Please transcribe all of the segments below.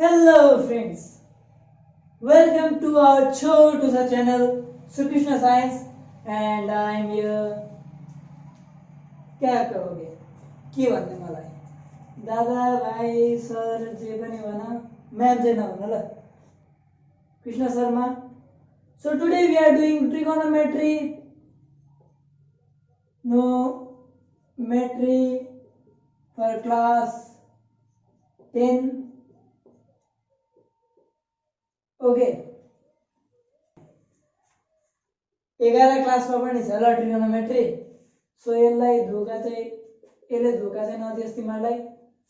Hello friends, welcome to our show to the channel Sri Krishna Science and I am here. क्या कहोगे के भन्ने मलाई दादा भाइ सर जे पनि भन म्याम चाहिँ नभन ल Krishna Sharma. So today we are doing trigonometry, no metry for class 10. Okay 11 क्लासमा पनि छ ल ट्रिगोनोमेट्री. सो यसलाई धोका चाहिँ यसले धोका चाहिँ नदियोस् तिमीलाई,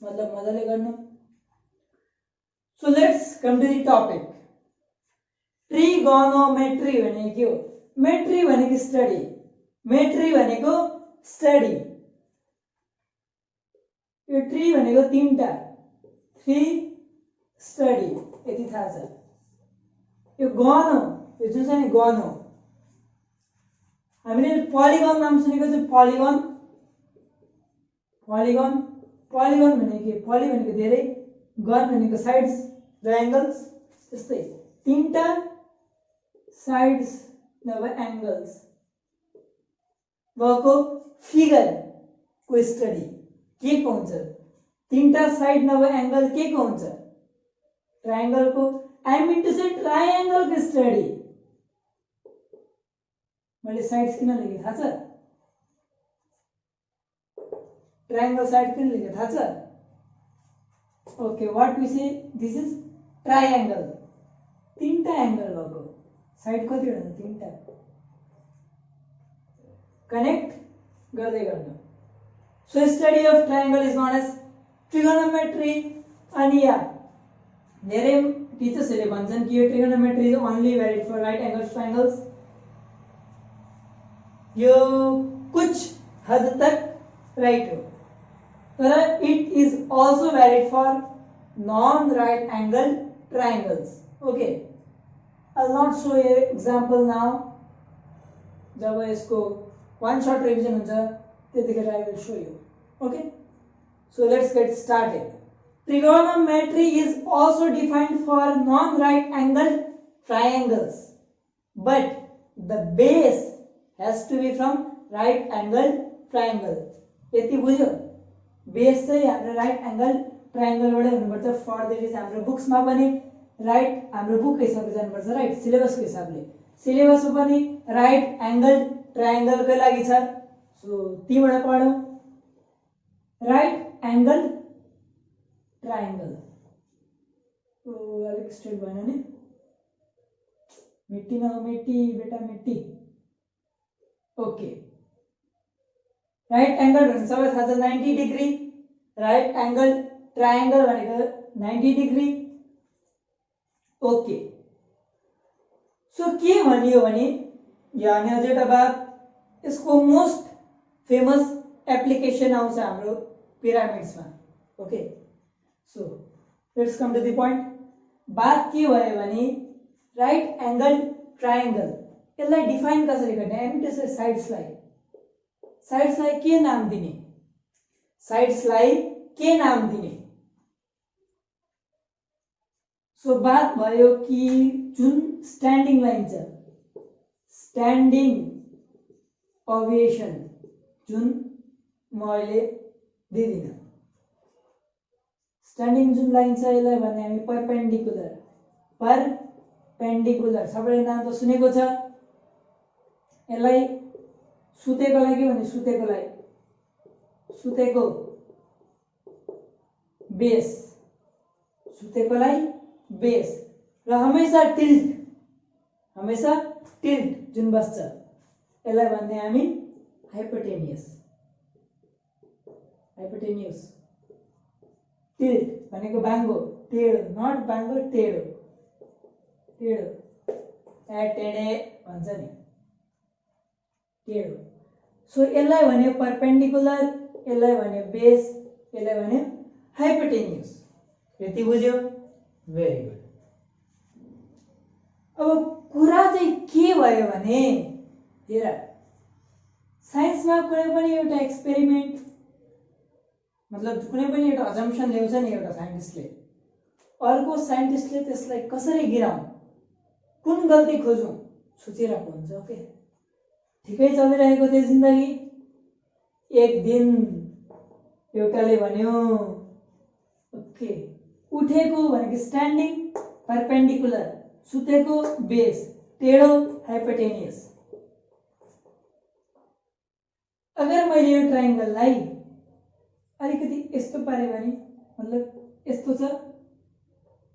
मतलब मजाले गर्नु. So let's come to the topic. Trigonometry भनेको के हो? मेट्री भनेको स्टडी, मेट्री भनेको स्टडी. यो ट्री भनेको तीनटा, थ्री स्टडी यति थाहा छ. यो गन हो, यो जुन चाहिँ गन हो. हामीले पोलिगन नाम सुनेको छ. पोलिगन पोलिगन पोलिगन भनेको के? पोली भनेको धेरै, गन भनेको साइड्स र एंगल्स. त्यस्तै तीनटा साइड्स नभए एंगल्स भएको फिगर को स्टडी के को हुन्छ? तीनटा साइड नभए एंगल के को हुन्छ? ट्रायंगल को. I mean to say triangle को स्टडी. मैले साइड्स किन लेखे थाहा छ? ट्रायंगल साइड किन लेखे थाहा छ? Okay, what we say this is triangle. तीनटा एंगल भएको साइड कतिवटा छ? तीनटा. कनेक्ट गर्दै गर्नु. So study of triangle is known as trigonometry. अनि या धेरै टीचर्सहरुले भन्छन् कि यो trigonometry is only valid for right angles triangles. यो कुछ हद तक राइट हो, तर it is also valid for non right angle triangles. Okay, I will not show a example now. जब यसको वन शॉट रिविजन हुन्छ त्यतिखेर I will show you. Okay, so let's get started. Trigonometry is also defined for non-right angle triangles, but the base has to be from right angle triangle. यति बुझ्यो? Base चाहिँ हाम्रो right angle triangle बाटै हुनुपर्छ. For that is हाम्रो बुक्समा पनि right, हाम्रो book को हिसाबले जानुपर्छ, राइट सिलेबस को हिसाबले. सिलेबसमा पनि राइट एंगल ट्रायंगल को लागि छ. सो तीबाट पढौं. Right angle triangle. तो अलिक स्ट्रेट भएन नि. मिट्टी न मिट्टी बेटा मिट्टी. ओके, राइट एंगल भनेको सबै थाहा छ 90 डिग्री. राइट एंगल ट्रायंगल भनेको 90 डिग्री. ओके, सो के भनियो भने यहाँ अझै एउटा बात, यसको मोस्ट फेमस एप्लिकेसन आउँछ हाम्रो पिरामिड्समा. Okay, so let's come to the point. बात के भयो भने राइट एंगल ट्रायंगल यसलाई डिफाइन कसरी गर्ने? एमिटेस साइड्सलाई के नाम दिने? साइड्सलाई के नाम दिने? सो बात भयो कि जुन स्ट्यान्डिङ लाइन छ, स्ट्यान्डिङ ओभिएसन जुन म अहिले दिदिन. स्ट्यान्डिङ जुन लाइन छ यसलाई भन्ने हामी परपेन्डिकुलर. परपेन्डिकुलर सबैले नाम त सुनेको छ. यसलाई सुतेकोलाई के भन्ने? सुतेकोलाई, सुतेको बेस, सुतेकोलाई बेस. र हमेशा टिल्ट, हमेशा टिल्ट जुन बस्छ यसलाई भन्ने हामी हाइपोटेनियस. हाइपोटेनियस टिल्ट भनेको बाङ्गो, टेढो, नट बाङ्गो, टेढो. टेढो टेढे भन्छ नि, टेढो. सो यसलाई भन्यो परपेन्डिकुलर, यसलाई भन्यो बेस, यसलाई भन्यो हाइपोटेनियस. यति बुझ्यो? Very good. अब कुरा चाहिँ के भयो भने हेर, साइन्समा कुनै पनि एउटा एक्सपेरिमेन्ट मतलब कुनै पनि एउटा अजम्पसन ल्याउँछ नि एउटा साइन्टिस्टले. अर्को साइन्टिस्टले त्यसलाई कसरी गिराउँ, कुन गल्ती खोजौँ सोचिरहेको हुन्छ। ओके, ठिकै चलिरहेको थियो जिन्दगी। एक दिन एउटाले भन्यो ओके, उठेको भनेको स्ट्यान्डिङ परपेन्डिकुलर, सुतेको बेस, टेढो हाइपोटेनियस। अगर मैले यो ट्रायंगललाई अलिकति यस्तो पारे भने, मतलब यस्तो छ,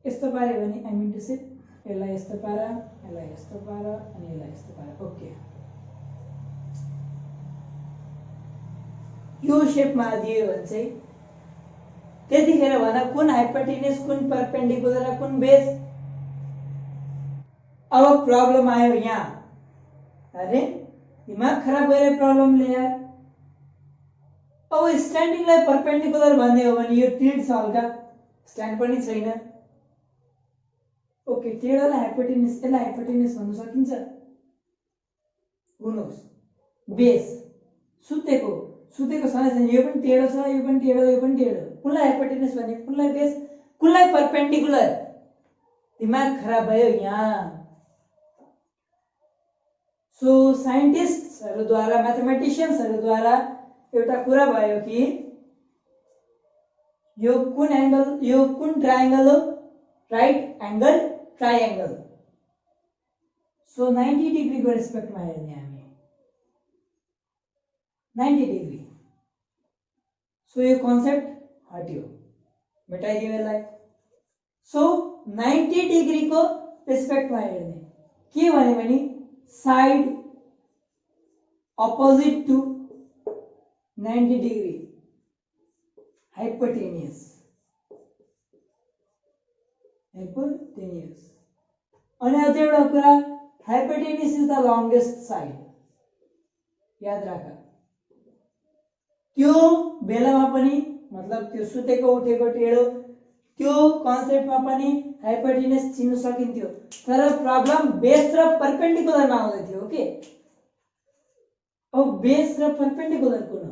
यस्तो पारे भने आई मिन टु से यसलाई यस्तो पारा, यसलाई यस्तो पारा अनि यसलाई यस्तो पारा। ओके, यो शेपमा दियो भने चाहिँ त्यतिखेर भन कुन हाइपोटेनियस, कुन परपेन्डिकुलर र कुन बेस। अब प्रब्लम आयो यहाँ। अरे दिमाग खराब गरे प्रब्लमले यार। अब स्ट्यान्डिङलाई परपेन्डिकुलर भन्ने हो भने यो टिल्ट छ, हल्का स्ट्यान्ड पनि छैन। ओके, टेढोलाई हाइपोटेनियस, यसलाई हाइपोटेनियस भन्न सकिन्छ? हुनुहोस्। बेस सुतेको, सुतेको छ छैन, यो पनि टेढो छ, यो पनि टेढो, यो पनि टेढो। कुनलाई हाइपोटेनियस भन्ने, कुनलाई बेस, कुनलाई परपेन्डिकुलर? दिमाग खराब भयो यहाँ। सो साइन्टिस्टहरुद्वारा, म्याथमेटिशियन्सहरुद्वारा एउटा कुरा भयो कि यो कुन एंगल, यो कुन ट्रायंगल हो? Right angle triangle. So 90 degree को रेस्पेक्ट में हेर्ने हामी, 90 डिग्री। सो यो कन्सेप्ट हट्यो, मेटाइदियो यसलाई। सो 90 डिग्री को रेस्पेक्ट में हेर्ने के भन्यो भने side opposite to 90 degree hypotenuse, hypotenuse. अनि अझै एउटा कुरा, hypotenuse is the longest side, याद राख। त्यो बेलामा पनि, मतलब त्यो सुतेको उठेको टेढो त्यो कन्सेप्टमा पनि हाइपोटेनियस चिन्न सकिन्थ्यो, तर प्रब्लम बेस र परपेन्डिकुलरमा आउँदै थियो। ओके, अब बेस र परपेन्डिकुलर कुन हो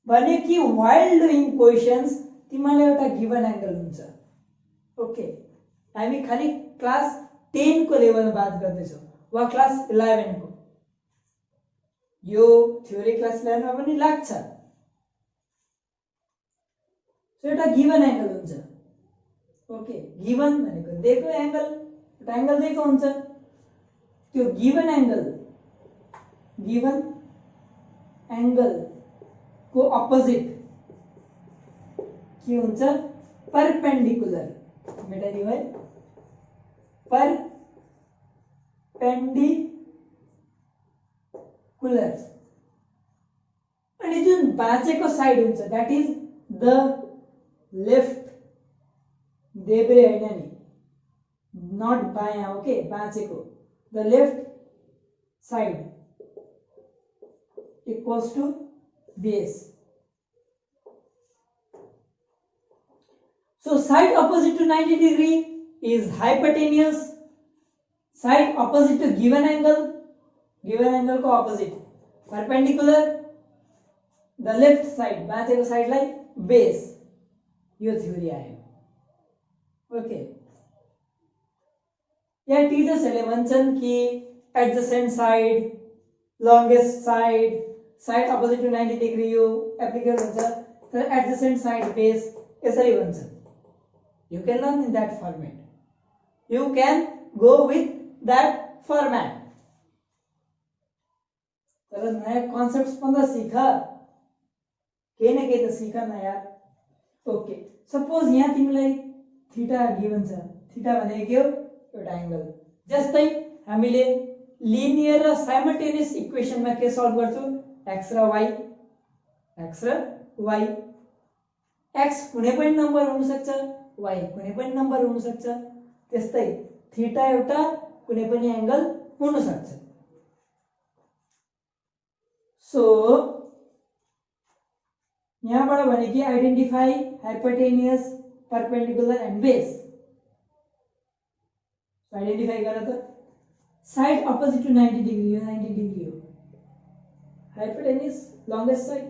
भने कि व्हाइल डुइङ क्वेशन्स तिमीलाई एउटा गिवन एंगल हुन्छ। ओके, हामी खाली क्लास 10 को लेभलमा बात गर्दैछौँ वा क्लास 11 को। यो थ्योरी क्लास 11 मा पनि लाग्छ। सो एउटा गिवन एंगल हुन्छ। ओके, गिवन भनेको दिएको एंगल, एउटा एंगल दिएको हुन्छ। त्यो गिवन एंगल को अपोजिट के हुन्छ? परपेन्डिकुलर। मेटाइदियो है, परपेन्डिकुलर। अनि जुन बाँचेको साइड हुन्छ दैट इज द लेफ्ट, देब्रे हैन नि, नट बायाँ। ओके, बाँचेको the left side equals to base. So side opposite to 90 degree is hypotenuse. Side opposite to given angle को opposite perpendicular. The left side, बाँचेको साइडलाई बेस। यो थ्योरी आयो। ओके, यहाँ टिचर्सहरूले भन्छन् कि adjacent side, longest side, side opposite to 90 degree यो एप्लिकेबल हुन्छ, तर एडजेसेन्ट साइड बेस यसरी भन्छन्। You can learn in that format. You can go with that format. तर नयाँ कन्सेप्ट्स पनि सीख, केही न केही त सीख न यार। ओके, सपोज यहाँ तिमीलाई थीटा गिवन छ। थीटा भनेको के हो? एउटा एंगल। जस्तै हामीले लिनियर र साइमल्टेनियस इक्वेशनमा के सल्भ गर्छौं? x र y, x र y। x कुनै पनि नम्बर हुन सक्छ, y कुनै पनि नम्बर हुन सक्छ। त्यस्तै थीटा एउटा कुनै पनि एंगल हुन सक्छ। सो यहाँबाट भने कि identify hypotenuse, perpendicular and base. Identify गर त। साइड अपोजिट टू 90 डिग्री, यो 90 डिग्री हो। Hypotenuse longest side,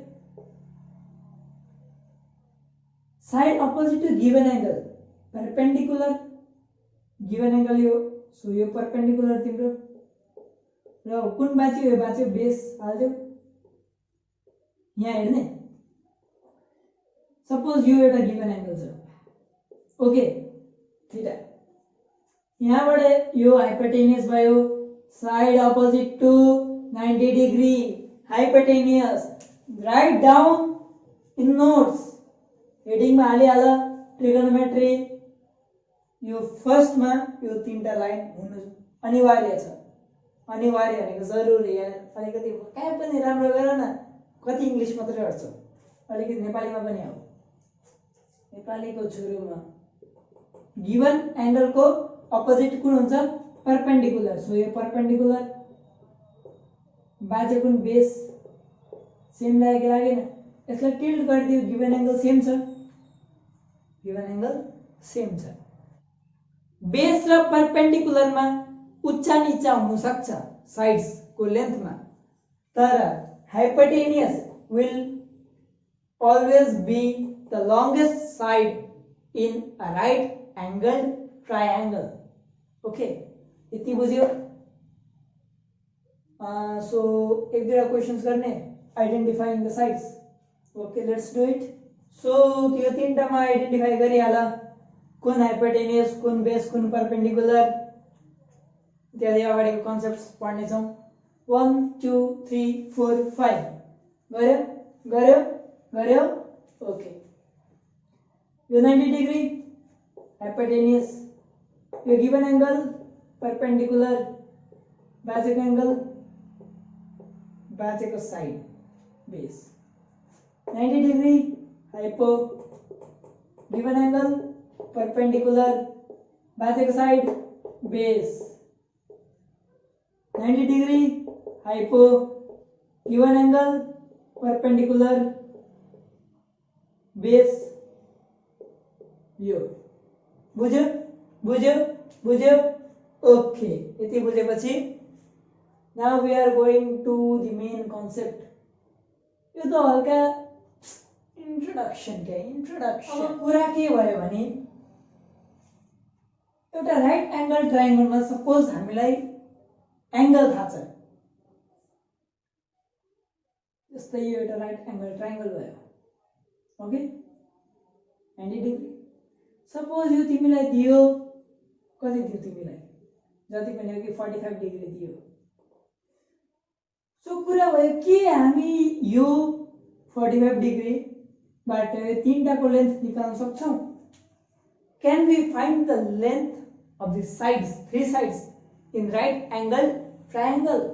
side opposite to given angle perpendicular given angle यो सो यो परपेंडिकुलर तिम्रो र कुन बाँच्यो यो बाँच्यो बेस हाल्दियो यहाँ हेर्ने सपोज यो एउटा गिवन एंगल छ ओके थीटा यहाँबाट यो हाइपोटेनियस भयो side opposite to 90 degree hypotenuse right down in notes heading मा हालिहाल ट्रिगोनोमेट्री यो फर्स्ट मा यो तीनटा लाइन हुनु अनिवार्य छ अनिवार्य भनेको जरुरी यार अलिकति कहाँ पनि राम्रो गर न कति इंग्लिश मात्रै हट्छ अलिकति नेपालीमा पनि आऊ नेपालीको छुरुमा गिवन एंगल को अपोजिट कुन हुन्छ परपेंडिकुलर सो यो परपेंडिकुलर बाजे कुन बेस सेम लागेन यसलाई टिल्ट गरिदियो गिवन एंगल सेम छ गिवन एंगल सेम छ बेस र परपेंडिकुलर मा उच्च नीचा हुन सक्छ साइड्स को लेंथ मा तर hypotenuse will always be the longest side in a right angled triangle okay यति बुझ्यो so एक दुईवटा क्वेशन्स गर्ने identifying the sides okay let's do it so त्यो तीनटामा आइडेन्टिफाई गरिहाल कुन हाइपोटेनियस कुन बेस कुन परपेंडिकुलर त्यही अगाडिको कन्सेप्ट्स पढ्ने छौं 1 2 3 4 5 गयो गयो गयो ओके यो 90 डिग्री हाइपोटेनियस यो गिवन एंगल परपेंडिकुलर बाजेको एंगल बाजेको side base 90 degree hypo given angle perpendicular बाजेको side base 90 degree hypo given angle perpendicular base यो बुझ्यो बुझ्यो बुझ्यो ओके यति बुझेपछि now we are going to the main concept यो त हल्का इन्ट्रोडक्सन के इन्ट्रोडक्सन अब कुरा के भयो भने एउटा राइट एंगल ट्रायंगलमा सपोज हामीलाई एंगल थाहा छ जस्तै यो एउटा राइट एंगल ट्रायंगल भयो ओके 90 डिग्री सपोज यो तिमीलाई दियो कति दियो तिमीलाई जति पनि हो कि 45 डिग्री दियो सो कुरा भयो के हामी यो 45 डिग्री बाट तीनटाको लेन्थ निकाल्न सक्छौं can we find the length of the sides three sides in right angle triangle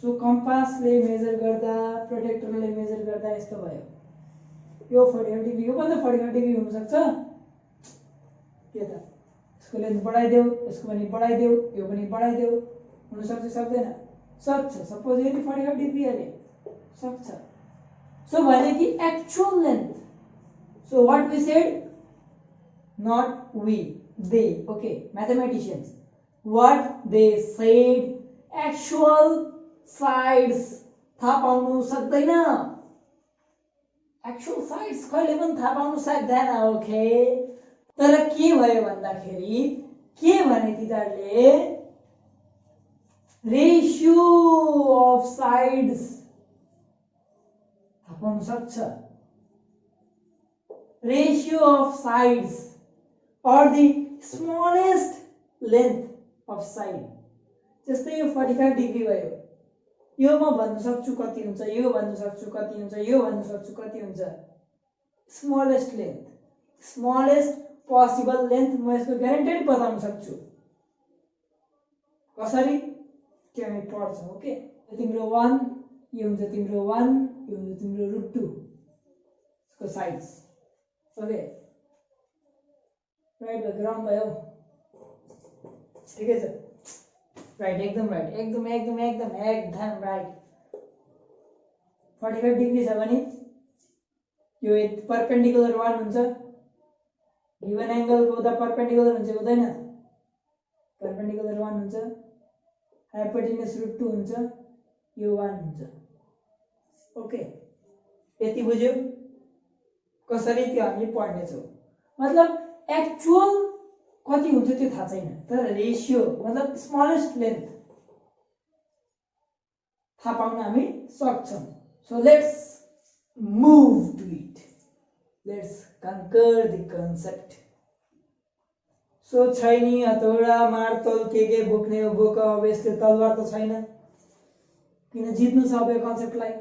so compass ले मेजर गर्दा प्रोटेक्टर ले मेजर गर्दा यस्तो भयो यो 45 डिग्री यो पनि 45 डिग्री हुन सक्छ के त यसको लेन्थ बढाइदेऊ यसको पनि बढाइदेऊ यो पनि बढाइदेऊ हुन सक्छ सक्दैन सक्छ सपोज यदि 45 डिग्री अरे सक्छ सो भने कि actual length so what we said not we they okay mathematicians what they said actual sides थाहा पाउनु सक्दैन एक्चुअल साइड्स कहिले पनि थाहा पाउनु सक्दैन ओके तर के भयो भन्दाखेरि के भने तिनीहरुले रेशियो अफ साइड्स थाहा पाउनु सक्छ ratio of sides or the smallest length of side जस्तै यो 45 डिग्री भयो यो म भन्न सक्छु कति हुन्छ यो भन्न सक्छु कति हुन्छ यो भन्न सक्छु कति हुन्छ smallest length smallest possible length म यसको ग्यारेन्टेड बताउन सक्छु कसरी के हामी पढ्छौं ओके तिम्रो 1 यो हुन्छ तिम्रो 1 यो हुन्छ तिम्रो √2 यसको साइड्स ओके राइट भयो ग्राउन्ड भयो ठिकै छ राइट एकदम राइट 45 डिग्री छ भने यो परपेंडिकुलर 1 हुन्छ गिवन एंगल को द परपेंडिकुलर हुन्छ हुँदैन परपेंडिकुलर 1 हुन्छ हाइपोटेन्युस √2 हुन्छ यो 1 हुन्छ ओके यति बुझ्यो कसरी त्यो हामी पढ्ने छौं मतलब एक्चुअल कति हुन्छ त्यो थाहा छैन, तर रेशियो मतलब स्मलेस्ट लेन्थ थाहा पाउन हामी सक्छौं. So let's move to it. Let's conquer the concept. So छैनी, हतौडा, मार्तल के बोक्ने हो बोक. अब यस्तो तलवार त छैन, किन जित्नु छ अब यो कन्सेप्टलाई.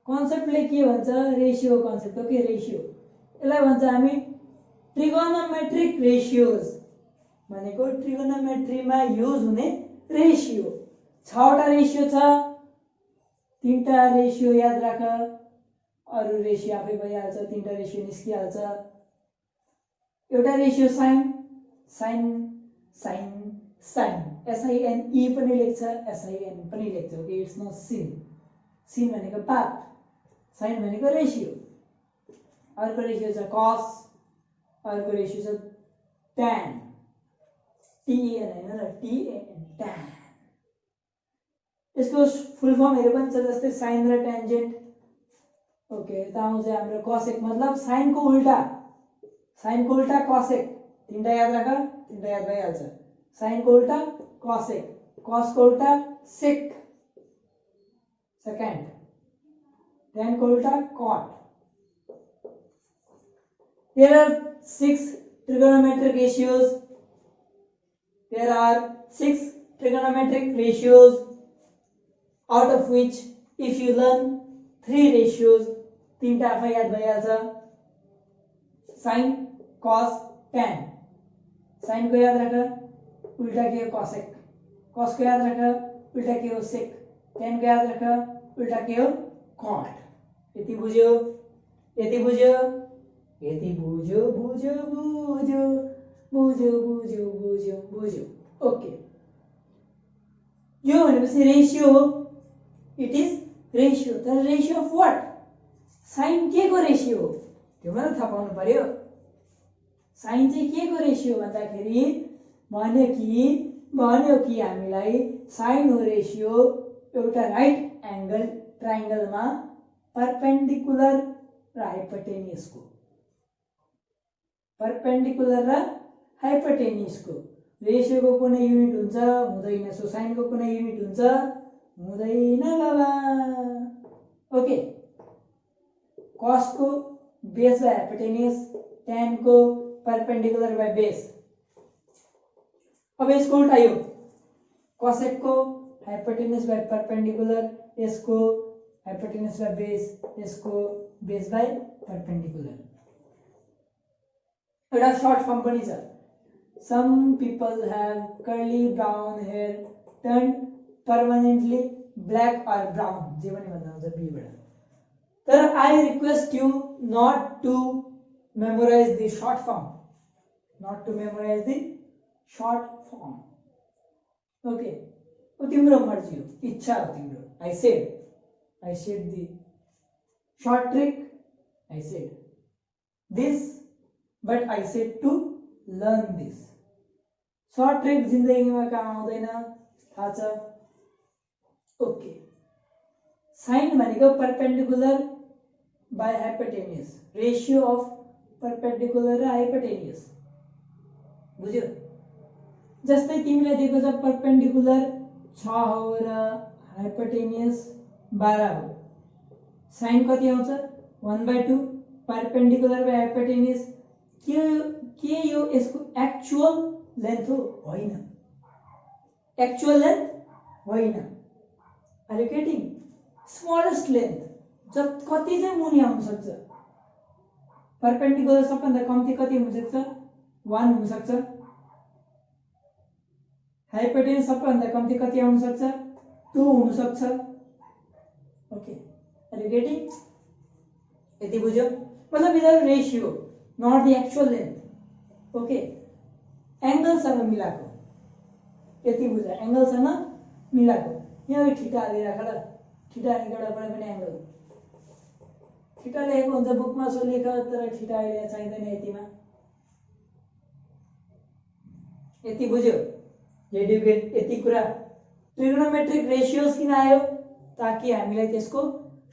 कन्सेप्टले के भन्छ, रेशियो कन्सेप्ट हो के रेशियो. यसलाई भन्छ हामी ट्रिगोनोमेट्रिक रेशियोज भनेको ट्रिगोनोमेट्रीमा युज हुने रेशियो. 6वटा रेशियो छ, 3टा रेशियो याद राख, अरु रेशियो आफै भइहाल्छ, 3टा रेशियो निस्किहाल्छ. एउटा ratio sine, sine sine sine, SINE पनि लेख्छ, SIN पनि लेख्छ. Okay, it's not sin. Sin भनेको पाथ, साइन भनेको रेशियो. अर्को रेशियो छ कस, अर्को रेशियो छ tan, TAN हैन र TAN, tan. यसको फुल फर्म हेरे पनि छ, जस्तै साइन र टेन्जेन्ट. ओके, यता आउँछ हाम्रो कसेक, मतलब साइन को उल्टा, साइन को उल्टा कसेक. 3टा याद राख, 3टा याद भइहाल्छ. साइन को उल्टा कसेक, कस को उल्टा सेक सेकेन्ड, tan को उल्टा cot. There are 6 trigonometric ratios. There are 6 trigonometric ratios, out of which if you learn 3 ratios, 3टा आफै याद भइहाल्छ. साइन, कस, tan. साइन को याद राख, उल्टा के हो कसेक. कस को याद राख, उल्टा के हो सेक. tan को याद राख, उल्टा के हो cot. यति बुझ्यो, यति बुझ्यो, यति बुझ्यो बुझ्यो बुझ्यो बुझ्यो बुझ्यो बुझ्यो बुझ्यो. ओके, यो भनेपछि रेशियो हो. It is ratio. तर रेशियो अफ व्हाट? साइन के को रेशियो हो त्यो मलाई थाहा पाउनु पर्यो. साइन चाहिँ के को रेशियो भन्दाखेरि भन्यो कि हामीलाई साइन हो रेशियो एउटा राइट एंगल ट्रायंगलमा परपेंडिकुलर र हाइपोटेन्युसको. परपेंडिकुलर र हाइपोटेन्युसको रेशियोको कुनै युनिट हुन्छ हुँदैन. सो साइनको कुनै युनिट हुन्छ हुँदैन बाबा. ओके, कस को बेस बाय हाइपोटेन्युस, tan को परपेंडिकुलर बाय बेस. अब यसको उल्टा यो कोसेक को हाइपोटेन्युस बाय परपेंडिकुलर, यसको हाइपोटेन्युस बाय बेस, यसको बेस बाय परपेंडिकुलर. एउटा शॉर्ट फर्म पनि छ. Some people have curly brown hair turned permanently black or brown. जे पनि भन्दा हुन्छ बी बाट. तर I request you not to memorize the short form. Not to memorize the short form. Okay. तो तिम्रो मर्जी हो, इच्छा हो तिम्रो. I said the short trick. I said this, but I said to learn this. Short trick जिन्दगीमा काम आउँदैन, थाहा छ. ओके, साइन भनेको perpendicular by hypotenuse, ratio of perpendicular र हाइपोटेन्युस. बुझ्यो? जस्तै तिमीलाई दिएको छ परपेंडिकुलर 6 हो र हाइपोटेन्युस 12 हो. साइन कति आउँछ 1/2. परपेंडिकुलर बाय हाइपोटेन्युस के यो यसको एक्चुअल लेन्थ हो? होइन, एक्चुअल लेन्थ होइन. Are you getting? Smallest length जब कति चाहिँ मुनि आउन सक्छ. परपेंडिकुलर सबभन्दा कम्ती कति हुन सक्छ? 1 हुन सक्छ. हाइपोटेन्युस सबभन्दा कम्ती कति आउन सक्छ? 2 हुन सक्छ. Okay, are you getting? यति बुझ्यो? मतलब is ratio, not the actual length. Okay, एंगलसँग मिलाको. यति बुझ, एंगलसँग मिलाको. यहाँ थीटा हालिराख ल. थीटा भनेको एउटा पनि एंगल. थीटा लेखेको हुन्छ बुकमा, सो लेख, तर थीटा अहिले चाहिँदैन यतिमा. यति बुझ्यो? यति कुरा. ट्रिगोनोमेट्रिक रेशियोज किन आयो? ताकि हामीलाई त्यसको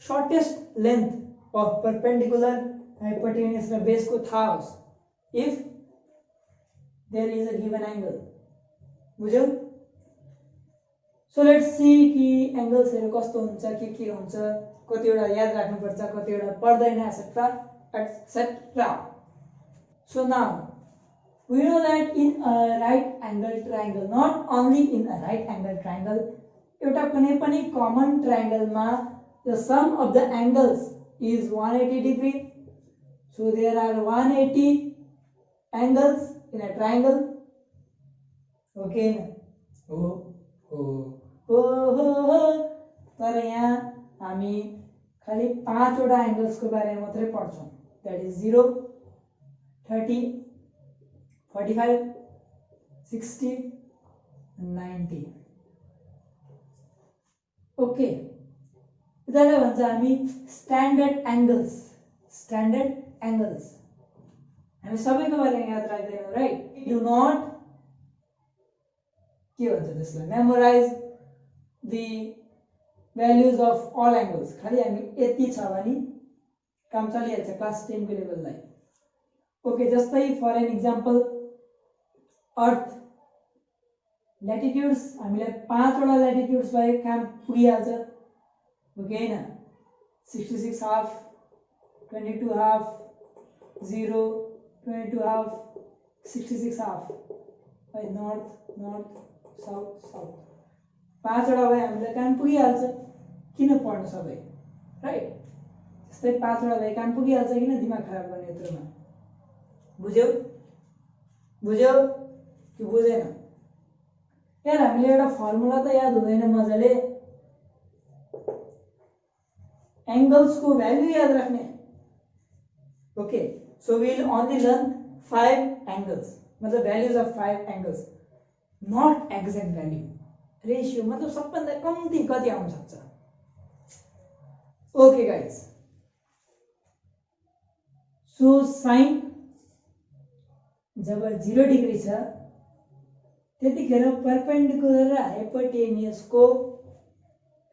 shortest length of perpendicular hypotenuse र बेसको थाहा होस् if there is a given angle बुझ्यौ सो लेट्स सी कि एंगल्सहरु कस्तो हुन्छ के हुन्छ कतिवटा याद राख्नुपर्छ कतिवटा पर्दैन etcetera etcetera so now we know that in a right angle triangle not only in a right angle triangle एउटा कुनै पनि common triangle मा the sum of the angles is 180 degree so there are 180 angles in a triangle okay हो तर यहाँ हामी खाली 5 वटा एंगल्स को बारेमा मात्रै पढ्छौं that is 0 30 45 60 90 ओके इधर भन्छ हामी स्ट्यान्डर्ड एंगल्स हामी सबैको बारेमा याद राख्दैनौं राइट डु नट के भन्छ त्यसलाई memorise the values of all angles खाली हामी यति छ भने काम चलिहाल्छ क्लास 10 को लेभललाई ओके जस्तै फर एन एक्जाम्पल अर्थ ल्याटिट्युड्स हामीलाई 5 वटा ल्याटिट्युड्स भए काम पुगिहाल्छ ओके हैन 66 हाफ 22 हाफ 0 22 हाफ 66 हाफ है नर्थ साउथ 5 वटा भए हामीलाई काम पुगिहाल्छ किन पढ्नु सबै राइट जस्तै 5 वटा भए काम पुगिहाल्छ किन दिमाग खराब गर्ने यत्रोमा बुझ्यौ कि बुझेन यार हामीले एउटा फर्मुला त याद हुँदैन मजाले एंगल्स को भ्यालु याद राख्ने okay so we will only learn 5 angles मतलब values of 5 angles not exact value ratio मतलब सबभन्दा कम्ती कति आउन सक्छ ओके गाइस सो साइन जब 0 डिग्री छ त्यतिखेर परपेंडिकुलर र हाइपोटेन्युस को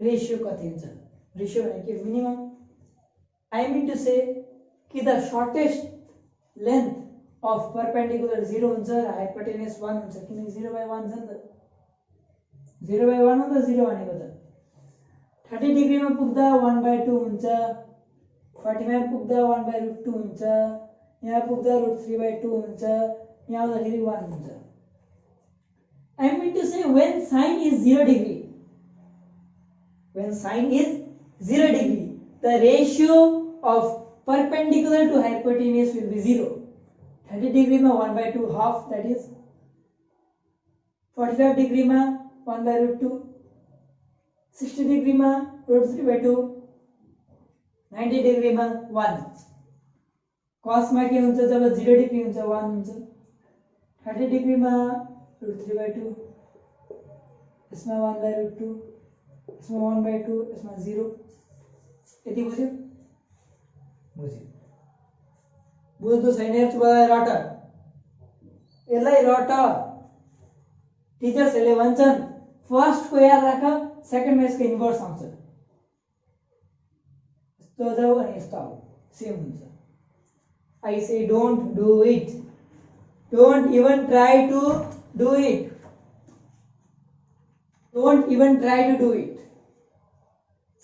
रेशियो कति हुन्छ रेशियो भनेको minimum I mean to say कि the shortest length of perpendicular 0 हुन्छ र हाइपोटेन्युस 1 हुन्छ किनकि 0/1 छ नि त 0/1 हो त 0 भनेको त 30 डिग्री मा पुग्दा 1/2 हुन्छ 40 मा पुग्दा 1/√2 हुन्छ यहाँ पुग्दा √3/2 हुन्छ यहाँ आउँदाखेरि 1 हुन्छ I mean to say when sine is 0 degree the ratio of perpendicular to hypotenuse will be 0 30 degree ma 1/2 half that is 45 degree ma 1/√2 60 degree ma √3/2 90 degree ma 1 cos ma के हुन्छ जब 0 डिग्री हुन्छ 1 हुन्छ 30 डिग्री मा √3/2 यसमा 1/√2 यसमा 1/2 यसमा 0 यति बुझ्यो बुझ्दो छैन चुबालाई रट यसलाई रट टिचर्सहरुले भन्छन् फर्स्ट को याद राख सेकेन्ड मा यसको इन्भर्स आउँछ यस्तो जाऊ अनि यस्तो आऊ सेम हुन्छ I say don't do it don't even try to do it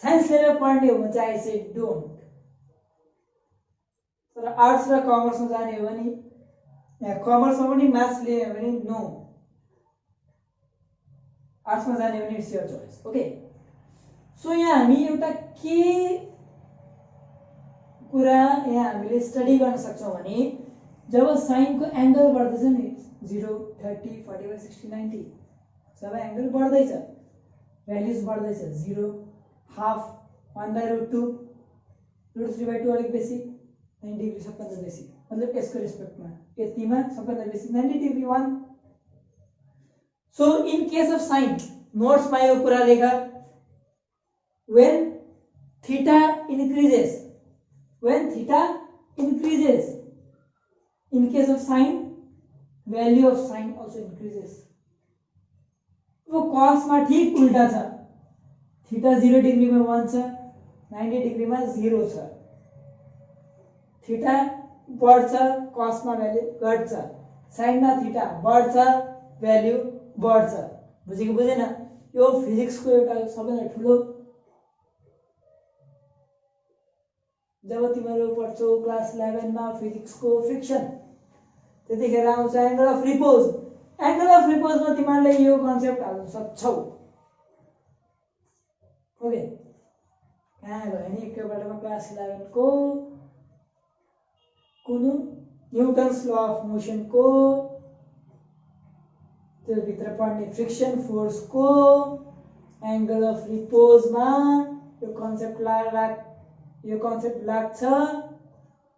science लिएर पढ्ने हो भने आई से डोन्ट तर आर्ट्स र कमर्स मा जाने हो भने या कमर्स मा पनि म्याथ्स लिने हो भने नो आर्ट्स मा जाने हो भने it's your choice okay so यहाँ हामी एउटा के कुरा यहाँ हामीले स्टडी गर्न सक्छौं भने जब साइन को एंगल बढ्दैछ नि 0 30 45 60 90 जब एंगल बढ्दैछ भ्यालुज बढ्दैछ 0 हाफ 1/√2 √3/2 अलिक बेसी 90 डिग्री सबभन्दा बेसी मतलब यसको रेस्पेक्टमा यतिमा सबभन्दा बेसी 90 degree 1 so in case of sign notes मा यो कुरा लेख when theta increases in case of sine value of sine also increases वो cos मा ठीक उल्टा छ थीटा 0 डिग्री में 1 छ 90 डिग्री में 0 छ थीटा बढ्छ कसमा भ्यालु घट्छ साइनमा थीटा बढ्छ भ्यालु बढ्छ बुझेको बुझेन यो फिजिक्सको एउटा सबैभन्दा ठुलो जब तिमीहरू पढ्छौ क्लास 11 मा फिजिक्सको फ्रिक्सन त्यतिखेर आउँछ एंगल अफ रिपोज मा तिमीहरूले यो कन्सेप्ट हाल्न सक्छौ ओके कहाँ गयो नि एकैपल्टमा क्लास 11 को कुन न्यूटन्स ल अफ मोशन को त्यो भित्र पढ्ने फ्रिक्सन फोर्स को एंगल अफ रिपोज मा यो कन्सेप्ट लाग्छ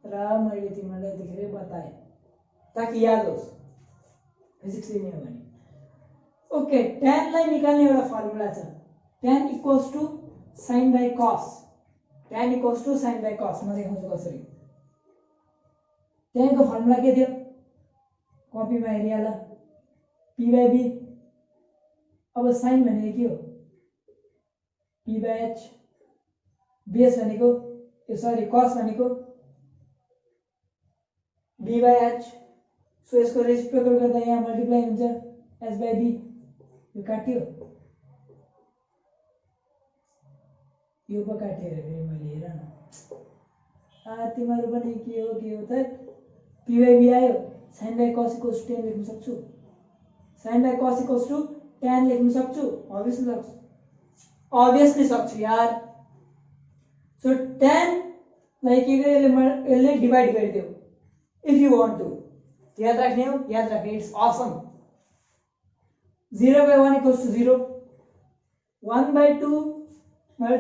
र मैले तिमीलाई यतिखेर बताए ताकि याद होस् फिजिक्स लिने हो भने ओके tan लाई निकाल्ने एउटा फर्मुला छ tan equals to sin by cos tan equals to sin by cos म देखाउँछु कसरी tan को फर्मुला के थियो कपीमा हेरिहाल p बाइ b अब sin भनेको के हो p बाइ h bs भनेको यो सरी cos भनेको b बाइ h सो यसको रेसिप्रोकल गर्दा यहाँ मल्टिप्लाई हुन्छ h बाइ b यो काट्यो यो पो काट्यो रे फेरि मैले हेर न तिमीहरू पनि के हो त p बाइ b आयो sin by cos equals to tan लेख्न सक्छु sin by cos equals to tan लेख्न सक्छु अभियसली सक्छु यार सो tan लाई के गरे यसले डिवाइड गरिदियो इफ यु वान्ट टु याद राख्ने हो याद राख्ने it's awesome 0 by 1 equals to 0 1 by 2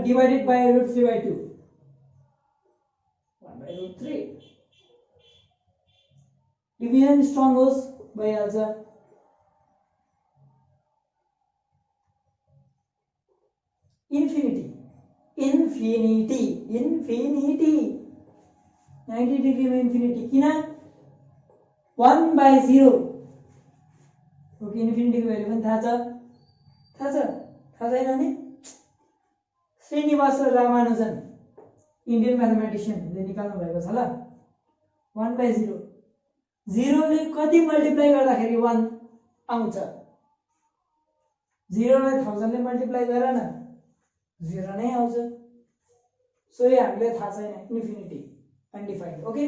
divided by root 3 by 2 1 by root 3 division strong होस् भइहाल्छ infinity 90 degree में infinity किन 1 by 0 ओके इन्फिनिटी को भ्यालु पनि थाहा छैन नि श्रीनिवास रामानुजन इन्डियन म्याथमेटिशियनले निकाल्नु भएको छ ल 1 by 0 0 ले कति मल्टिप्लाई गर्दाखेरि 1 आउँछ 0 लाई 1000 ले मल्टिप्लाई गर न 0 नै आउँछ सो यो हामीले थाहा छैन infinity undefined okay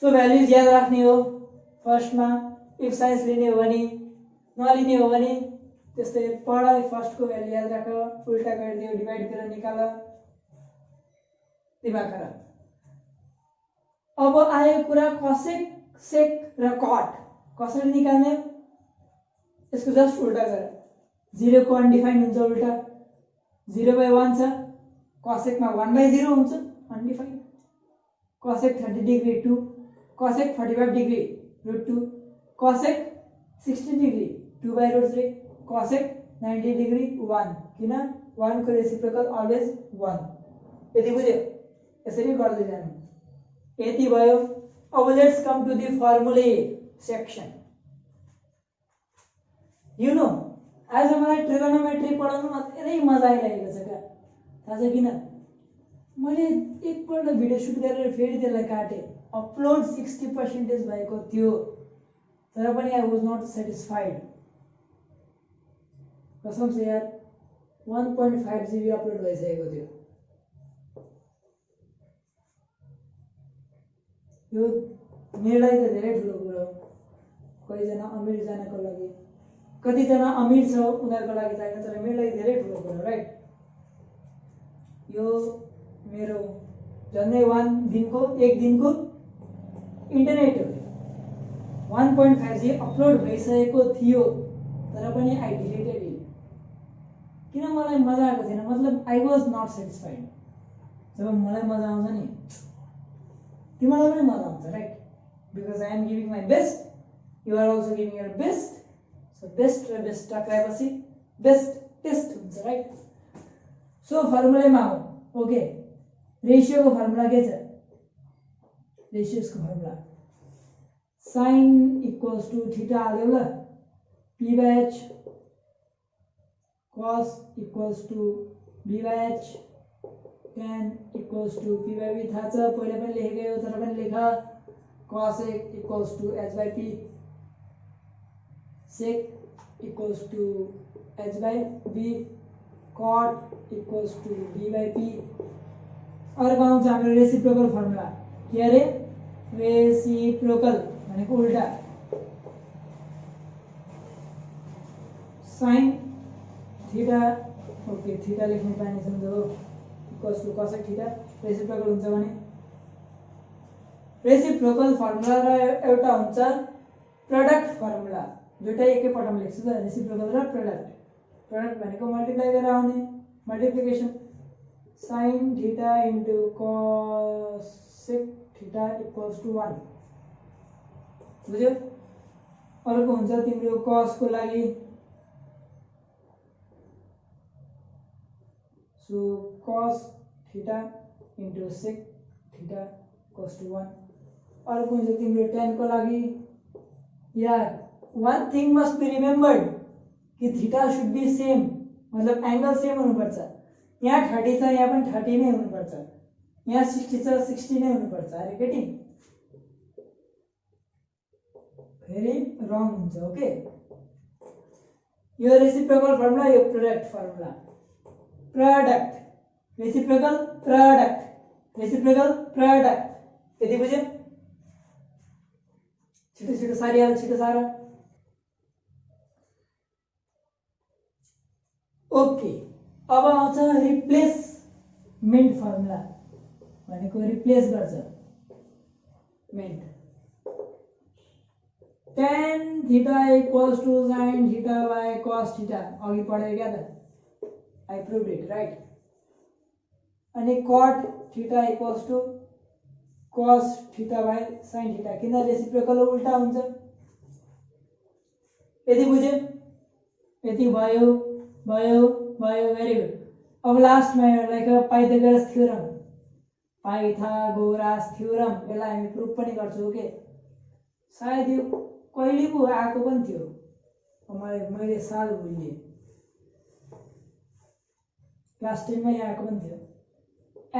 so values याद राख्ने हो फर्स्टमा इफ साइन्स लिने हो भने नलिने हो भने त्यस्तै पढ फर्स्ट को भ्यालु याद राख उल्टा गरिदियो डिवाइड गरेर निकाल दिमाग खराब अब आयो कुरा कोसेक सेक र कट कसरी निकाल्ने यसको जस्ट उल्टा गर 0 को अनडिफाइन्ड हुन्छ उल्टा 0 by 1 छ कोसेक मा 1 by 0 हुन्छ undefined cosec 30 degree 2 cosec 45 degree root 2 cosec 60 degree 2 by root 3 cosec 90 degree 1 किन 1 को रेसिप्रोकल अलवेज 1 यति बुझ्यो यसरी गर्दै जानु यति भयो अब let's come to the formulae section you know आज मलाई ट्रिगोनोमेट्री पढाउनुमा धेरै मजा आइरहेको छ क्या थाहा छ किन मैले एकपल्ट भिडियो सुट गरेर फेरि त्यसलाई काटे अपलोड 60% भएको थियो तर पनि आई वाज नट सेटिस्फाइड कसम से यार 1.5 GB अपलोड भइसकेको थियो यो मेरो लागि त धेरै ठुलो कुरा हो कतिजना अमिर जानको लागि कतिजना अमिर छ उनीहरुको लागि चाहिन्छ तर मेरो लागि धेरै ठुलो कुरा राइट यो मेरो झन्डै एक दिनको इन्टरनेट हो 1.5 GB अपलोड भइसकेको थियो तर पनि आई डिलिटेड इट किन मलाई मजा आएको थिएन मतलब आई वाज नट सेटिस्फाइड जब मलाई मजा आउँछ नि तिमीलाई पनि मजा आउँछ right because I am giving my best you are also giving your best so best र बेस्ट टक्राएपछि बेस्ट टेस्ट हुन्छ राइट सो फर्मुलामा हो ओके रेशियो को फर्मुला के छ रेशियोस को formula sin equals to theta हाल्यो ल p by h cos equals to b by h tan equals to p by v थाहा छ पहिले पनि लेखेकै हो तर पनि लेख cos a equals to h by p sec equals to h by v cot equals to d by p अर्को आउँछ हाम्रो रेसिप्रोकल फर्मुला के अरे रेसिप्रोकल भनेको उल्टा sin थीटा ओके थीटा लेख्नु पानी सम्झो equals to cos theta reciprocal हुन्छ भने रेसिप्रोकल फर्मुला र एउटा हुन्छ प्रोडक्ट फर्मुला दुईटै एकै पटमा लेख्छु त रेसिप्रोकल र प्रोडक्ट भनेको मल्टिप्लाई गरेर आउने multiplication sin theta into cos theta equals to 1 बुझ्यो अर्को हुन्छ तिम्रो cos को लागि so cos theta into sec theta equals to 1 अर्को हुन्छ तिम्रो tan को लागि यार one thing must be remembered कि theta should be same मतलब एंगल सेम हुनुपर्छ यहाँ 30 छ यहाँ पनि 30 नै हुनुपर्छ यहाँ 60 छ 60 नै हुनुपर्छ अरे केटी भेरी रङ हुन्छ ओके यो रेसिप्रोकल फर्मुला यो product formula product reciprocal product यति बुझ्यो छिटो छिटो सारिहाल छिटो सार ओके अब आउँछ रिप्लेसमेन्ट फर्मुला भनेको रिप्लेस गर्छ मेन्ट tan theta equals to sin theta by cos theta अघि पढे क्या त आई प्रूव्ड इट राइट अनि cot theta equals to cos theta by sin theta किन रेसिप्रोकल उल्टा हुन्छ यदि बुझ्यो यति भयो भयो भयो भेरी गुड अब लास्टमा like Pythagoras theorem Pythagoras theorem यसलाई हामी प्रुफ पनि गर्छौं ओके सायद यो कहिले पो आएको पनि थियो मैले साल भुलिए क्लास 10 मै आएको पनि थियो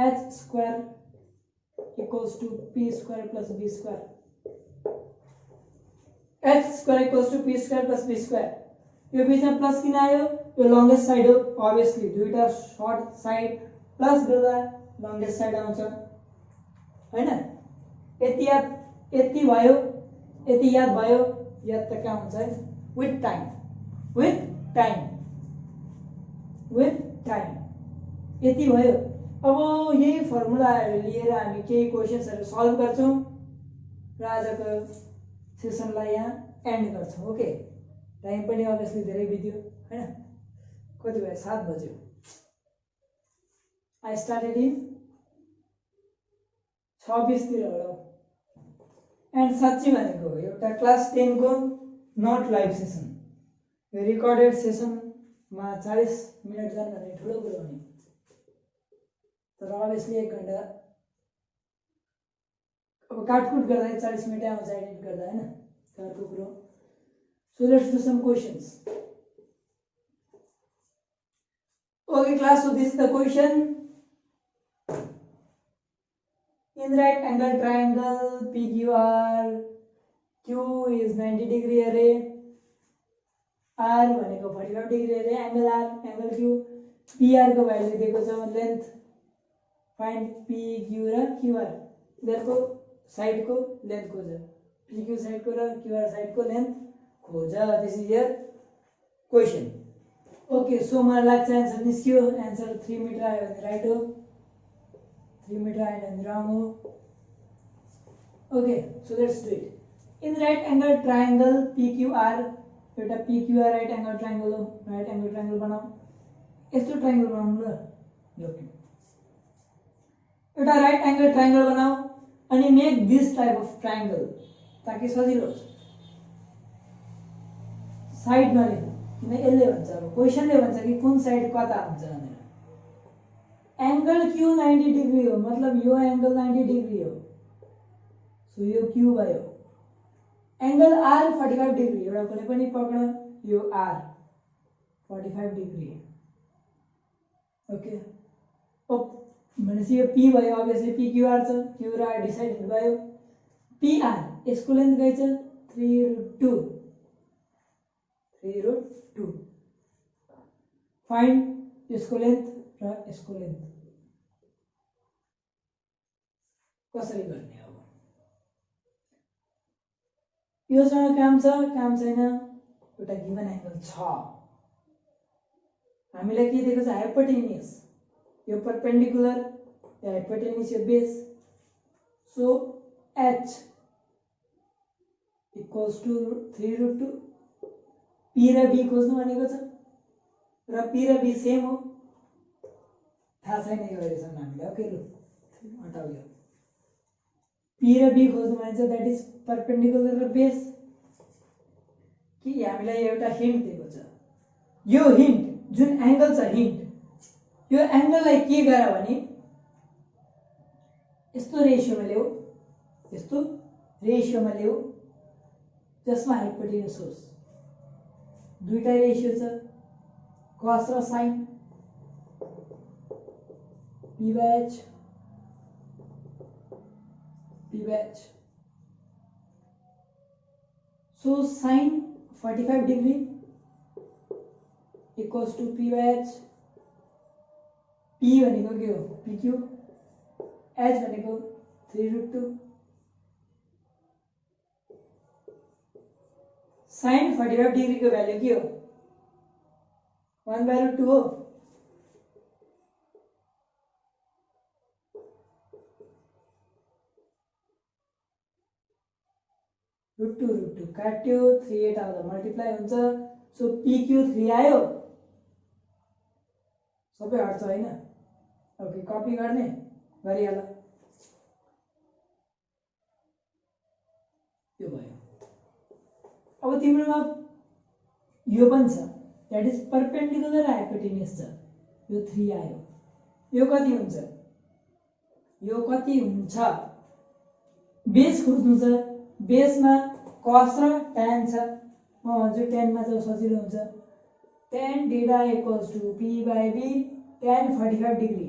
h square equals to p square plus b square h square equals to p square plus b square यो बीचमा प्लस किन आयो यो लंगेस्ट साइड हो obviously दुईटा शॉर्ट साइड प्लस गर्दा लंगेस्ट साइड आउँछ हैन यति भयो यति याद भयो याद त कहाँ हुन्छ विथ टाइम यति भयो अब यही फर्मुलाहरु लिएर हामी केही क्वेशन्सहरु सल्भ गर्छौं र आजको सेसनलाई यहाँ एन्ड गर्छौं ओके टाइम पनि अभियसली धेरै बित्यो हैन कति भयो 7 बज्यो आई स्टार्टेड इन 26 तिर होला एन्ड साच्चै भनेको एउटा क्लास 10 को नट लाइभ सेसन यो रिकर्डेड सेसन मा 40 मिनेट जान भने ठुलो कुरा हो नि तर अभियसली 1 घण्टा अब काटकुट गर्दा 40 मिनेट आउँछ एडिट गर्दा हैन अर्को कुरो so let's do some questions okay class so this is the question in right angle triangle PQR Q is 90 degree array R भनेको 45 degree array angle R angle Q PR को value दिएको छ length find PQ र QR इधरको side को length खोज PQ side को र QR side को लेन्थ खोज this is your question okay so मलाई लाग्छ आन्सर निस्क्यो आन्सर 3 मिटर आयो भने राइट हो 3 मिटर आएन भने रङ हो okay so let's do it in right angle triangle PQR एउटा PQR राइट एंगल ट्रायंगल हो राइट एंगल ट्रायंगल बनाऊ यस्तो ट्रायंगल बनाउनु ल ओके एउटा राइट एंगल ट्रायंगल बनाऊ अनि make this type of triangle ताकि सजिलो होस् साइड नलिनु किन यसले भन्छ अब क्वेशनले भन्छ कि कुन साइड कता हुन्छ भनेर एंगल Q 90 डिग्री हो मतलब यो एंगल 90 डिग्री हो सो यो Q भयो एंगल R 45 डिग्री एउटा कुनै पनि पक्ड यो R 45 डिग्री ओके भनेपछि यो पी भयो अभियसली पी क्यू आर छ क्यू र आर डिसाइड भयो पी आर यसको लेन्थ कति छ 3√2 3√2 फाइन्ड यसको लेन्थ र यसको लेन्थ कसरी गर्ने अब योसँग काम छैन एउटा गिभन एंगल छ हामीलाई के दिएको छ हाइपोटेन्युस यो परपेंडिकुलर यो हाइपोटेन्युस यो base so h equals to 3√2 p र b खोज्नु भनेको छ र p र b सेम हो थाहा छैन यो अहिलेसम्म हामीले ओके लु हटाउ यो p र b खोज्नु भन्छ दैट इज परपेंडिकुलर र बेस कि हामीलाई एउटा हिन्ट दिएको छ यो हिन्ट जुन एंगल छ हिन्ट यो एंगललाई के गर भने यस्तो रेशियोमा ल्याऊ यस्तो रेशियोमा ल्याऊ जसमा हाइपोटेन्युस होस् दुईटा रेशियो छ cos र sin p by h so sin 45 degree equals to p by h p भनेको के हो pq h भनेको 3√2 sin 45 डिग्री को भ्यालु के हो 1/√2 हो √2 काट्यो 3 8 आउँदा मल्टिप्लाई हुन्छ सो pq 3 आयो सबै हट्छ हैन ओके कपी गर्ने गरिहाल यो भयो अब तिम्रोमा यो पनि छ दैट इज परपेंडिकुलर हाइपोटेन्युस छ यो 3 आयो यो कति हुन्छ बेस खोज्नु छ बेसमा cos र tan छ म भन्छु tan मा चाहिँ सजिलो हुन्छ tan θ equals to p by b tan 45 degree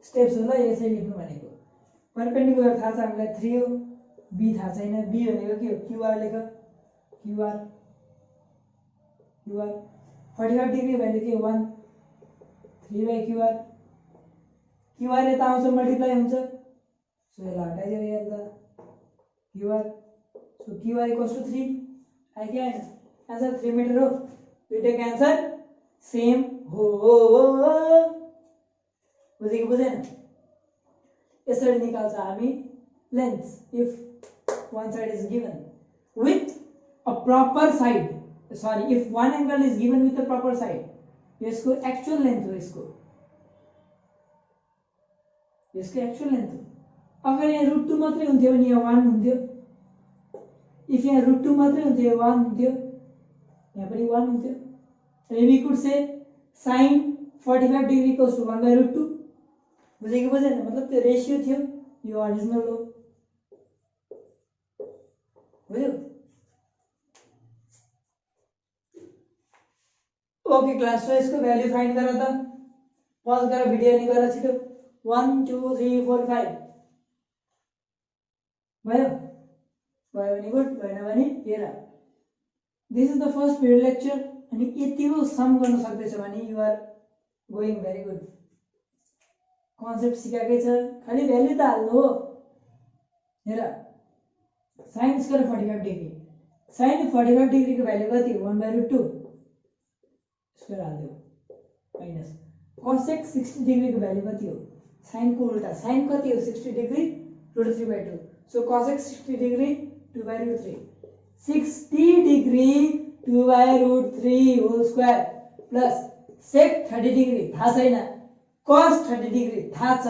steps हो ल यसै लेख्नु भनेको परपेंडिकुलर थाहा छ हामीलाई 3 हो b थाहा छैन b भनेको के हो qr लेख qr 45 डिग्री भ्यालु के 1 3 by qr qr यता आउँछ मल्टिप्लाई हुन्छ सो यसलाई हटाइदियो यार त qr so qr equals to 3 आइ के आन्सर 3 मिटर हो दुईटैको आन्सर सेम हो बुझेको बुझेन यसरी निकाल्छ हामी length if one side is given with a proper side sorry if one angle is given with a proper side यसको एक्चुअल लेन्थ हो यसको एक्चुअल लेन्थ हो अगर यहाँ √2 मात्रै हुन्थ्यो भने यहाँ 1 हुन्थ्यो इफ यहाँ √2 मात्रै हुन्थ्यो 1 हुन्थ्यो यहाँ पनि 1 हुन्थ्यो and we could say sin 45 degree equals to 1/√2 बुझेको बुझेन मतलब त्यो रेशियो थियो यो ओरिजिनल हो बुझ्यो ओके क्लास सो यसको भ्यालु फाइन्ड गर त पज गर भिडियो नि गर छिटो 1 2 3 4 5 भयो भने गुड भएन भने हेर this is the first period lecture अनि यतिको सम गर्न सक्दैछ भने you are going very good concept सिकाकै छ खाली भ्यालु त हाल्नु हो हेर sin square 45 degree sin 45 degree को भ्यालु कति हो 1/√2 स्क्वायर हाल्दियो माइनस cosec 60 डिग्री को भ्यालु कति हो sin को उल्टा sin कति हो 60 degree √3/2 so cosec 60 degree 2/√3 60 degree 2/√3 whole square plus sec 30 degree थाहा छैन cos 30 डिग्री थाहा छ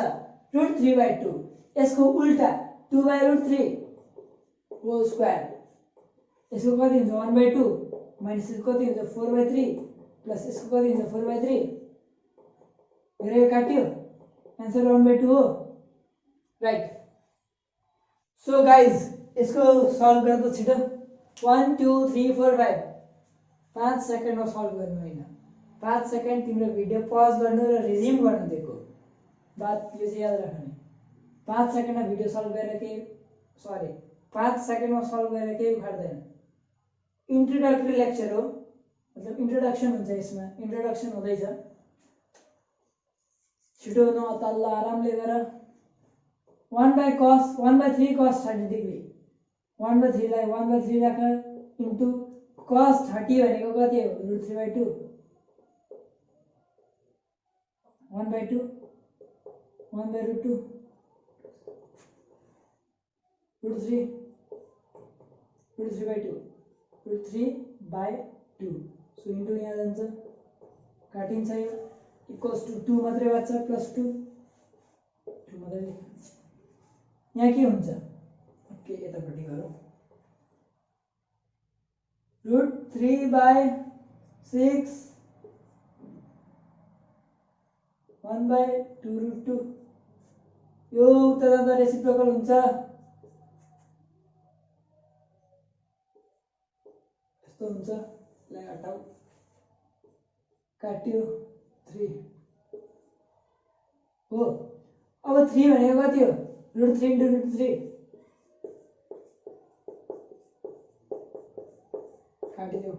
√3/2 यसको उल्टा 2/√3 होल स्क्वायर यसको कति हुन्छ 1/2 माइनस यसको कति हुन्छ 4/3 प्लस यसको कति हुन्छ 4/3 हेरे काट्यो आन्सर 1/2 हो राइट सो गाइज यसको सल्भ गर्दा छिटो 1 2 3 4 5 5 सेकेन्डमा सल्भ गर्नु हैन 5 सेकेन्ड तिम्रो भिडियो पज गर्नु र रिज्युम गर्नु दिएको बात यो चाहिँ याद राख्नु 5 सेकेन्डमा भिडियो सल्भ गरेर के सरी 5 सेकेन्डमा सल्भ गरेर केही उखाड्दैन इन्ट्रोडक्टरी लेक्चर हो मतलब इन्ट्रोडक्सन हुन्छ यसमा इन्ट्रोडक्सन हुँदैछ छिटो नअताल्ला आरामले गर 1/3 cos 30 डिग्री 1/3 लाई 1/3 राख इन्टु cos 30 भनेको कति हो √3/2 1/2 1/√2 √3 √3/2 √3/2 सो इन्टु यहाँ जान्छ काटिन्छ यो इक्वल्स टु 2 मात्रै बच्छ प्लस 2 मात्रै लेख्छ यहाँ के हुन्छ ओके यतापट्टि गरौँ √3/6 1/2√2 यो उता जाँदा रेसिप्रोकल हुन्छ यस्तो हुन्छ लाई हटाऊ काट्यो 3 हो अब 3 भनेको कति हो √3 * √3 काटिदेऊ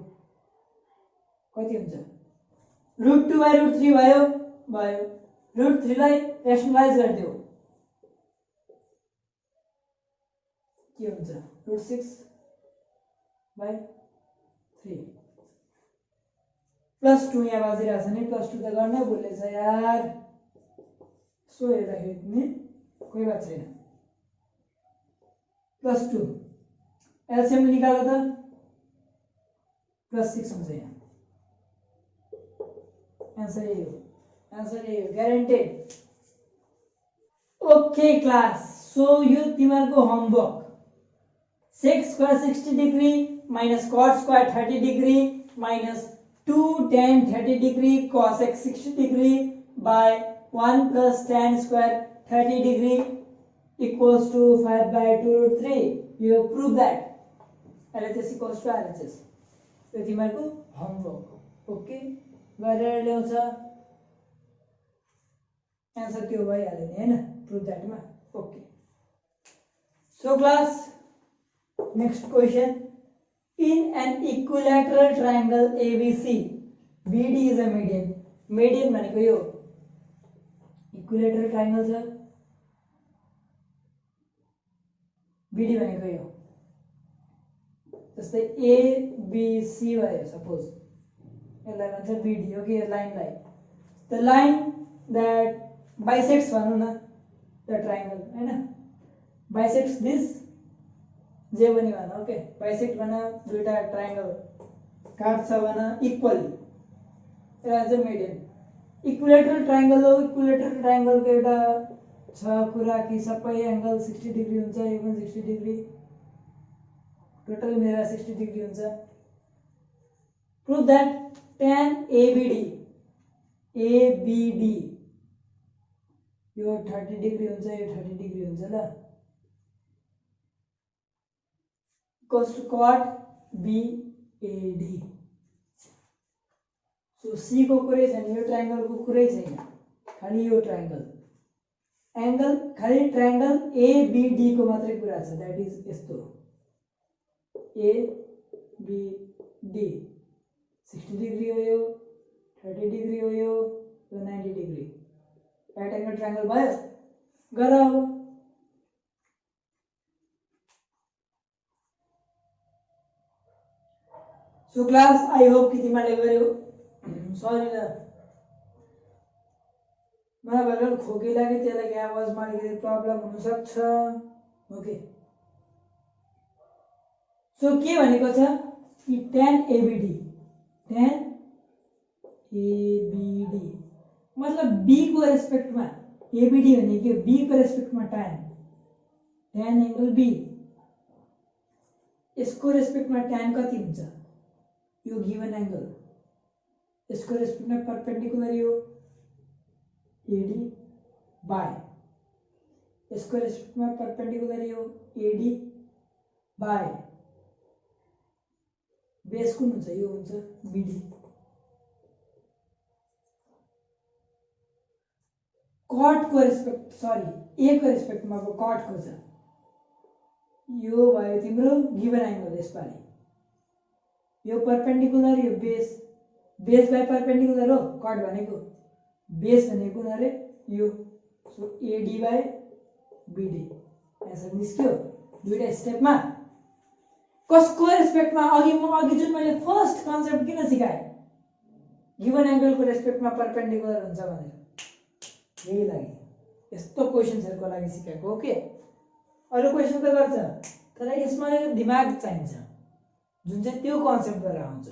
कति हुन्छ √2/√3 भयो √3 लाई रेशनलाइज गरिदेऊ के हुन्छ √6/3 प्लस 2 यहाँ बाजिरहेछ नि प्लस 2 त गर्नै भुलेछ यार सो हेर्दाखेरि पनि कोही बात छैन प्लस 2 एलसीएम निकाल त प्लस 6 हुन्छ यहाँ आन्सर यही हो ग्यारेन्टेड ओके क्लास सो यो तिमीहरूको homework sec square 60 degree minus cot square 30 degree minus 2 tan 30 degree cos x 60 degree by 1 plus tan square 30 degree equals to 5/2√3 you prove that LHS equals to RHS यो तिमीहरूको homework okay गरेर ल्याउँछ answer के हो भइहाल्यो नि हैन prove दैटमा okay so class next question in an equilateral triangle ABC BD is a median भनेको यो equilateral triangle छ BD भनेको यो जस्तै ABC भयो सपोज यसलाई भन्छ BD हो कि लाइनलाई the line that bisects भनौं न the triangle हैन bisects this जे पनि भन ओके बाइसेक्ट भन दुईटा ट्रायंगल काट्छ भन इक्वली यसलाई चाहिँ मिडियन इक्विलेटरल ट्रायंगल हो इक्विलेटरल ट्रायंगल को एउटा छ कुरा कि सबै एंगल 60 डिग्री हुन्छ यो पनि 60 डिग्री टोटल मिलेर 60 डिग्री हुन्छ प्रूफ दैट tan ABD यो 30 डिग्री हुन्छ यो 30 डिग्री हुन्छ ल equals to cot BAD so C को कुरै छैन यो ट्रायंगल को कुरै छैन खाली यो ट्रायंगल एंगल खाली ट्रायंगल ABD को मात्रै कुरा छ दैट इज यस्तो ABD 60 डिग्री हो यो 30 डिग्री हो यो 90 डिग्री राइट एंगल ट्रायंगल भयो गर अब सो क्लास आई होप कि तिमीले गर्यौ सरी ल मलाई भर्खर खोकी लाग्यो त्यसलाई लागि आवाजमा अलिकति प्रब्लम हुन सक्छ ओके सो के भनेको छ कि tan ABD मतलब B को रेस्पेक्टमा ABD भनेको B को रेस्पेक्टमा tan एंगल B यसको रेस्पेक्टमा tan कति हुन्छ यो गिवन एंगल इसको रेस्पेक्ट में परपेंडिकुलर यो AD बाय इसको रेस्पेक्ट में परपेंडिकुलर यो AD बाय बेस कुन हुन्छ यो हुन्छ BD कटको रेस्पेक्ट सरी ए को रेस्पेक्टमा अब कटको छ यो भयो तिम्रो गिवन एंगल यसपालि यो परपेंडिकुलर यो बेस बेस बाई परपेंडिकुलर हो कट भनेको बेस भनेको कुन अरे यो so AD by BD answer निस्क्यो दुईटा स्टेपमा कसको रेस्पेक्टमा अघि जुन मैले फर्स्ट कन्सेप्ट किन सिकाए गिवन एंगलको रेस्पेक्टमा परपेंडिकुलर हुन्छ भनेर यही लागि यस्तो क्वेशन्सहरुको लागि सिकाएको हो के अरु क्वेशन त गर्छ तर यसमा दिमाग चाहिन्छ जुन चाहिँ त्यो कन्सेप्ट गरेर आउँछ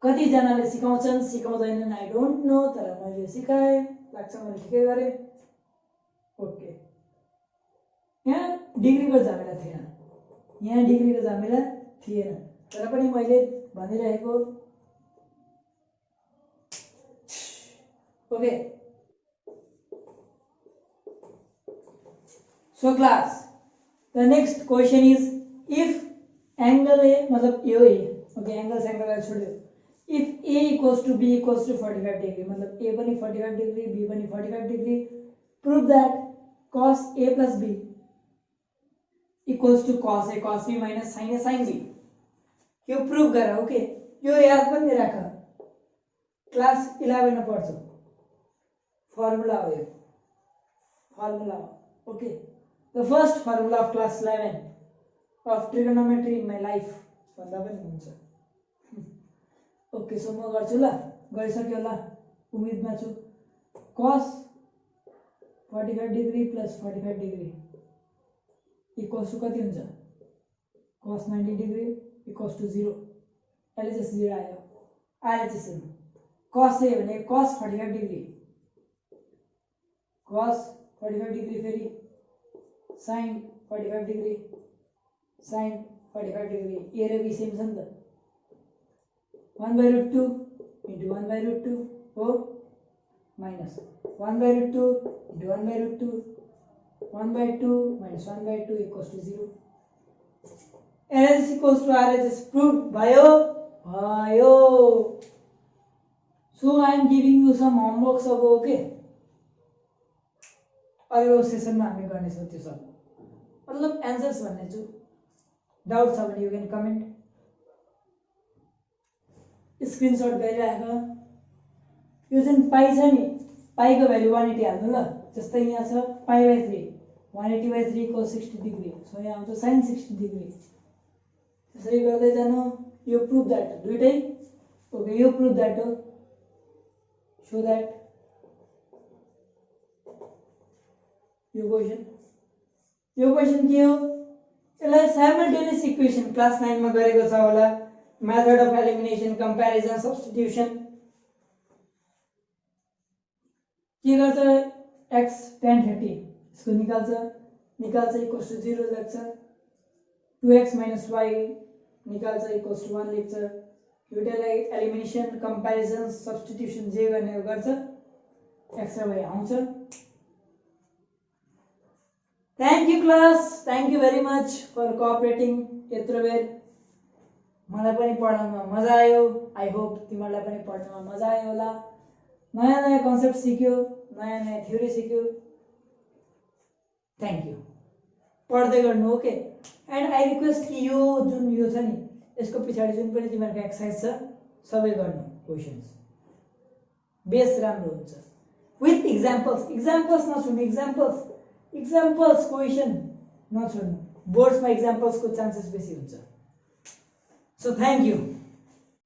कति जनाले सिकाउँछन् सिकाउँदैनन् आई डोन्ट नो तर मैले सिकाए लाग्छ मैले ठिकै गरे ओके यहाँ डिग्रीको झमेला थिएन यहाँ डिग्रीको झमेला थिएन तर पनि मैले भनिरहेको okay so class the next question is if angle a मतलब यो a okay angles angle छोड दो if a equals to b equals to 45 degree मतलब a पनि 45 degree b पनि 45 degree prove that cos a plus b equals to cos a cos b minus sin a sin b यो proof गर okay यो याद पनि राख class 11 मा पढ्छौ फर्मुला हो यो formula okay the first formula of class 11 of trigonometry in my life भन्दा पनि हुन्छ ओके सो म गर्छु ल गरिसक्यो ल उम्मेदमा छु cos 45 degree plus 45 degree equals to कति हुन्छ cos 90 degree equals to 0 LHS 0 आयो आरएचएस cos a भने cos 45 डिग्री cos 45 डिग्री फेरि sin 45 degree sin 45 degree a र b सेम छ नि त 1/√2 into 1/√2 हो minus 1/√2 into 1/√2 1/2 minus 1/2 equals to 0 LHS equals to RHS proved भयो so I am giving you some homework सब okay अगलो सेसनमा हामी गर्ने छौं त्यो सब मतलब एन्सर्स भन्ने छु डाउट छ भने यु क्यान कमेन्ट स्क्रिनशट गरिराख यो जुन पाइ छ नि पाइको भ्यालु 180 हाल्नु ल जस्तै यहाँ छ पाइ/3 180/3 को 60 डिग्री सो यहाँ आउँछ sin 60 डिग्री त्यसरी गर्दै जानु यो प्रुफ दैट दुईटै ओके यो प्रुफ दैट हो सो दैट यो क्वेशन के हो यसलाई साइमल्टेनियस इक्वेसन क्लास 9 मा गरेको छ होला method of elimination comparison substitution के गर्छ x tan 30 इसको निकाल्छ इक्वल्स टु 0 लेख्छ 2x - y निकाल्छ इक्वल्स टु 1 लेख्छ एउटालाई एलिमिनेसन कम्प्यारिजन सब्स्टिट्युसन जे गर्ने गर्छ x र y आउँछ Thank you class. Thank you very much for cooperating. यत्रो बेर मलाई पनि पढाउनमा मजा आयो. I hope तिमीलाई पनि पढ्नमा मजा आयो होला. नयाँ कन्सेप्ट सिक्यो, नयाँ थ्योरी सिक्यो. Thank you. पढ्दै गर्नु ओके. And I request कि यो जुन यो छ नि यसको पछाडी जुन पनि तिमीहरुको एक्सरसाइज छ सबै गर्नु क्वेशन्स. बेस राम्रो हुन्छ. With examples नछोड्नु examples question नछोड्नु बोर्ड्समा examples को चान्सेस बेसी हुन्छ. So thank you.